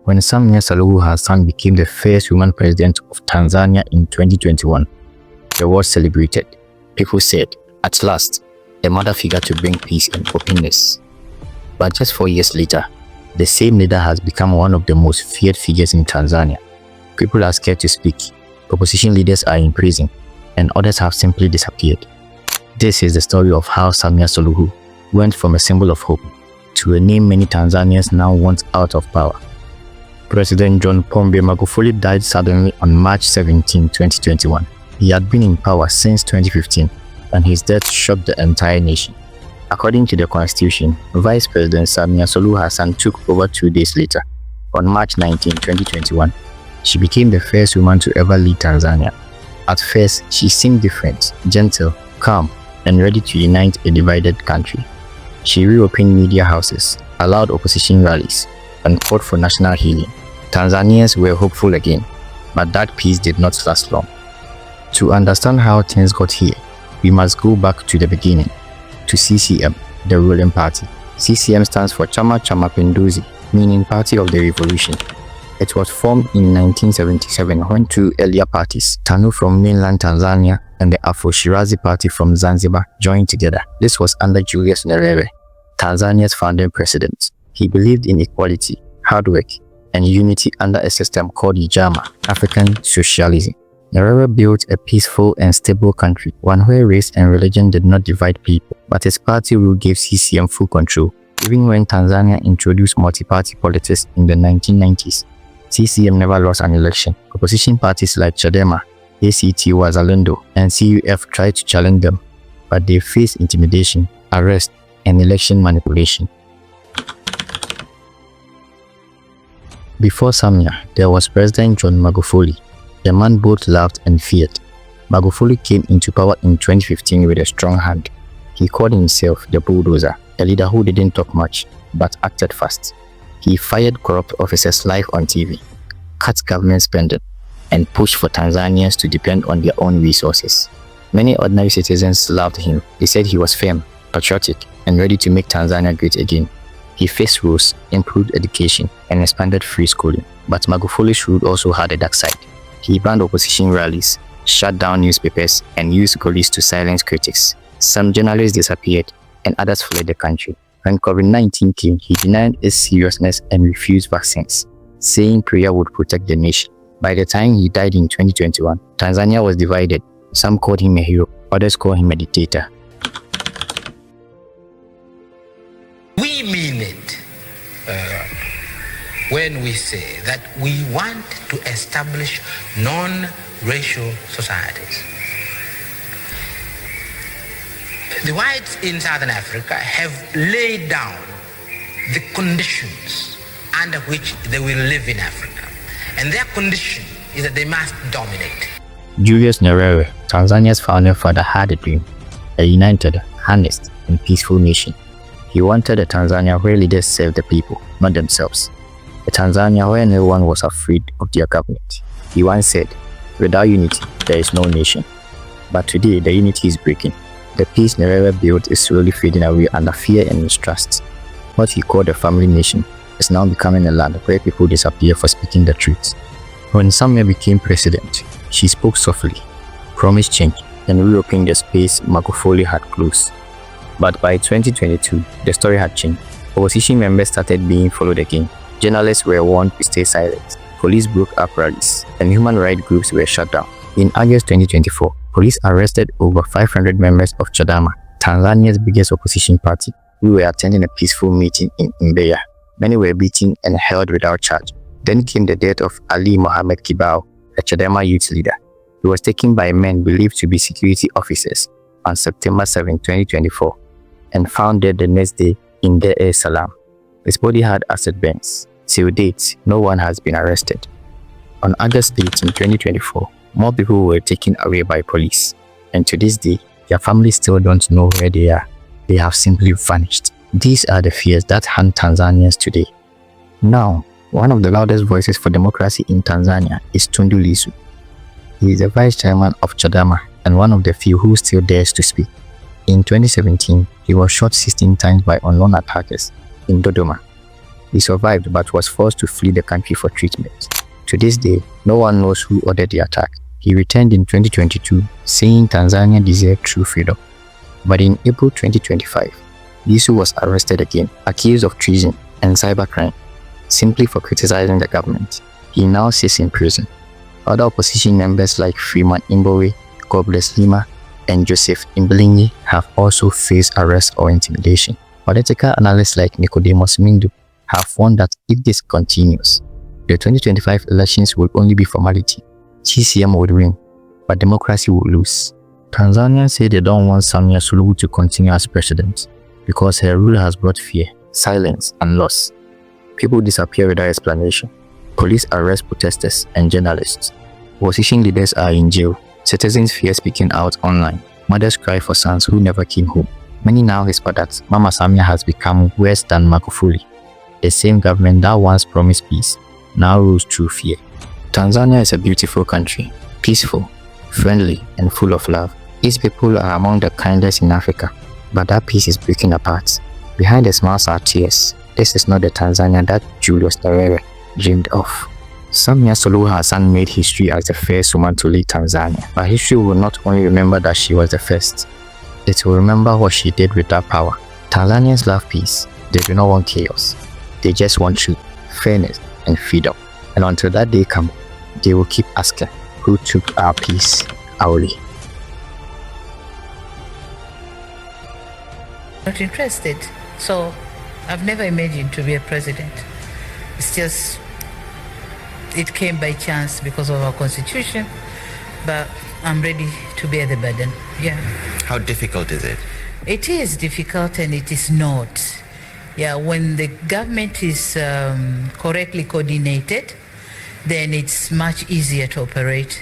When Samia Suluhu Hassan became the first woman president of Tanzania in 2021, the world celebrated. People said, at last, a mother figure to bring peace and openness. But just 4 years later, the same leader has become one of the most feared figures in Tanzania. People are scared to speak, opposition leaders are in prison, and others have simply disappeared. This is the story of how Samia Suluhu went from a symbol of hope to a name many Tanzanians now want out of power. President John Magufuli died suddenly on March 17, 2021. He had been in power since 2015, and his death shocked the entire nation. According to the constitution, Vice President Samia Suluhu Hassan took over 2 days later. On March 19, 2021, she became the first woman to ever lead Tanzania. At first, she seemed different, gentle, calm, and ready to unite a divided country. She reopened media houses, allowed opposition rallies, and fought for national healing. Tanzanians were hopeful again, but that peace did not last long. To understand how things got here, we must go back to the beginning, to CCM, the ruling party. CCM stands for Chama cha Mapinduzi, meaning Party of the Revolution. It was formed in 1977 when 2 earlier parties, TANU from mainland Tanzania and the Afro-Shirazi party from Zanzibar, joined together. This was under Julius Nyerere, Tanzania's founding president. He believed in equality, hard work, and unity under a system called Ijama, African Socialism. Nyerere built a peaceful and stable country, one where race and religion did not divide people, but his party rule gave CCM full control. Even when Tanzania introduced multi-party politics in the 1990s, CCM never lost an election. Opposition parties like Chadema, ACT Wazalendo, and CUF tried to challenge them, but they faced intimidation, arrest, and election manipulation. Before Samia, there was President John Magufuli, the man both loved and feared. Magufuli came into power in 2015 with a strong hand. He called himself the bulldozer, a leader who didn't talk much, but acted fast. He fired corrupt officers live on TV, cut government spending, and pushed for Tanzanians to depend on their own resources. Many ordinary citizens loved him. They said he was firm, patriotic, and ready to make Tanzania great again. He faced rules, improved education, and expanded free schooling. But Magufuli's rule also had a dark side. He banned opposition rallies, shut down newspapers, and used police to silence critics. Some journalists disappeared, and others fled the country. When COVID-19 came, he denied its seriousness and refused vaccines, saying prayer would protect the nation. By the time he died in 2021, Tanzania was divided. Some called him a hero, others called him a dictator. We mean it when we say that we want to establish non-racial societies. The whites in Southern Africa have laid down the conditions under which they will live in Africa. And their condition is that they must dominate. Julius Nyerere, Tanzania's founding father, had a dream, a united, honest, and peaceful nation. He wanted a Tanzania where leaders served the people, not themselves. A Tanzania where no one was afraid of their government. He once said, "Without unity, there is no nation." But today, the unity is breaking. The peace Nyerere built is slowly fading away under fear and mistrust. What he called a family nation is now becoming a land where people disappear for speaking the truth. When Samia became president, she spoke softly, promised change, and reopened the space Magufuli had closed. But by 2022, the story had changed. Opposition members started being followed again. Journalists were warned to stay silent. Police broke up rallies, and human rights groups were shut down. In August 2024, police arrested over 500 members of Chadema, Tanzania's biggest opposition party, who were attending a peaceful meeting in Mbeya. Many were beaten and held without charge. Then came the death of Ali Mohammed Kibao, a Chadema youth leader. He was taken by men believed to be security officers on September 7, 2024, and found dead the next day in Dar es Salaam. His body had acid burns. Till date, no one has been arrested. On August 18, 2024, more people were taken away by police, and to this day, their families still don't know where they are. They have simply vanished. These are the fears that haunt Tanzanians today. Now, one of the loudest voices for democracy in Tanzania is Tundu Lissu. He is the vice chairman of Chadema and one of the few who still dares to speak. In 2017, he was shot 16 times by unknown attackers in Dodoma. He survived but was forced to flee the country for treatment. To this day, no one knows who ordered the attack. He returned in 2022, saying Tanzania deserved true freedom. But in April 2025, Lissu was arrested again, accused of treason and cybercrime, simply for criticizing the government. He now sits in prison. Other opposition members like Freeman Imbowe, Godbless Lima, and Joseph Imbelingi have also faced arrest or intimidation. Political analysts like Nicodemus Mindu have warned that if this continues, the 2025 elections will only be formality. CCM would win, but democracy will lose. Tanzanians say they don't want Samia Suluhu to continue as president because her rule has brought fear, silence, and loss. People disappear without explanation. Police arrest protesters and journalists. Opposition leaders are in jail. Citizens fear speaking out online. Mothers cry for sons who never came home. Many now whisper that Mama Samia has become worse than Magufuli. The same government that once promised peace now rules through fear. Tanzania is a beautiful country, peaceful, friendly, and full of love. Its people are among the kindest in Africa, but that peace is breaking apart. Behind the smiles are tears. This is not the Tanzania that Julius Nyerere dreamed of. Samia Suluhu Hassan made history as the first woman to lead Tanzania, but history will not only remember that she was the first, it will remember what she did with that power. Tanzanians love peace. They do not want chaos. They just want truth, fairness, and freedom. And until that day comes, they will keep asking, who took our peace away? Not interested, so I've never imagined to be a president. It's just, it came by chance because of our constitution, but I'm ready to bear the burden. Yeah. How difficult is it? It is difficult and it is not. Yeah, when the government is correctly coordinated, then it's much easier to operate.